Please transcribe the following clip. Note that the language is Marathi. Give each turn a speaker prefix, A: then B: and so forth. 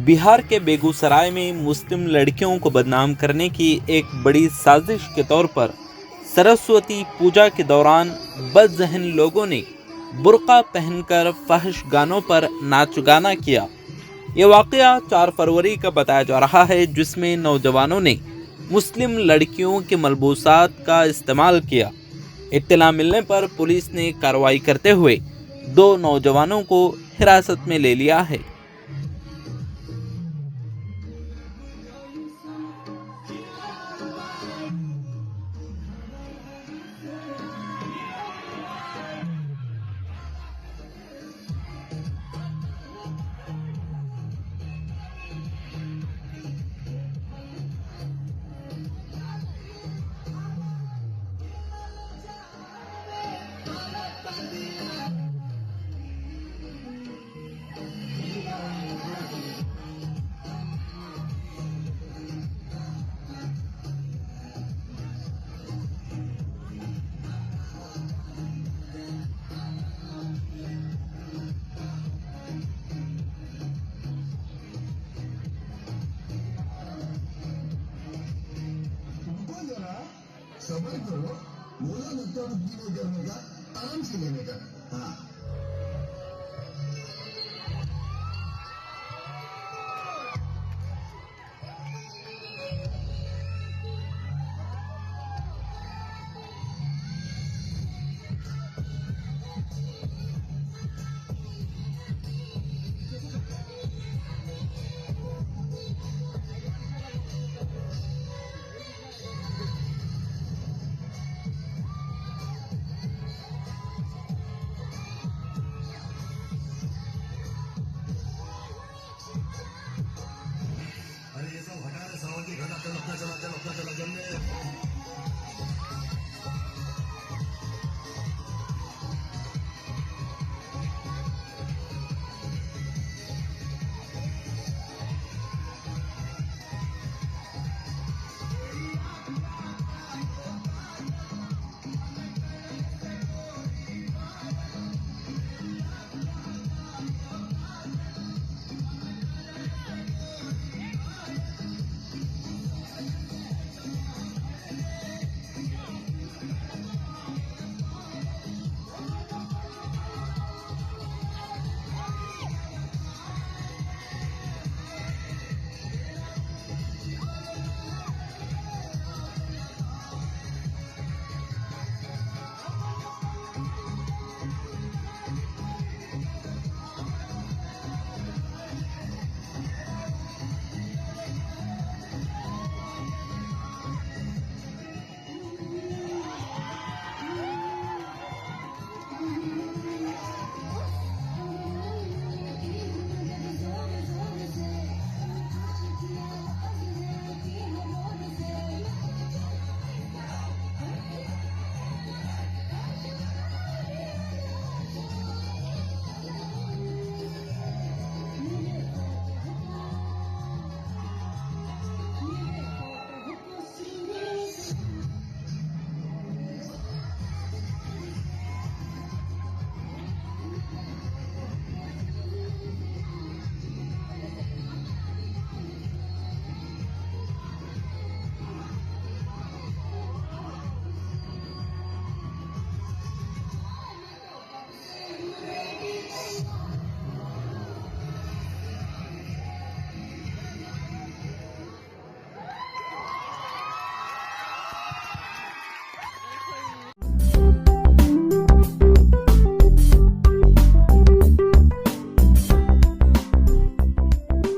A: बिहार के बेगूसराय में मुस्लिम लड़कियों को बदनाम करने की एक बड़ी साजिश के तौर पर सरस्वती पूजा के दौरान बदज़हन लोगों ने बुर्का पहनकर फहश गानों पर नाच गाना किया। ये वाक़या 4 फरवरी का बताया जा रहा है, जिसमें नौजवानों ने मुस्लिम लड़कियों के मलबूसात का इस्तेमाल किया। इत्तला मिलने पर पुलिस ने कार्रवाई करते हुए 2 नौजवानों को हिरासत में ले लिया है।
B: सबर करो, बोला नुकता बुद्धि नहीं करने का, आराम से लेने का। हाँ अरे ये सब हटा रहे, सावन की घटा, चल अपना चला, चल अपना चला।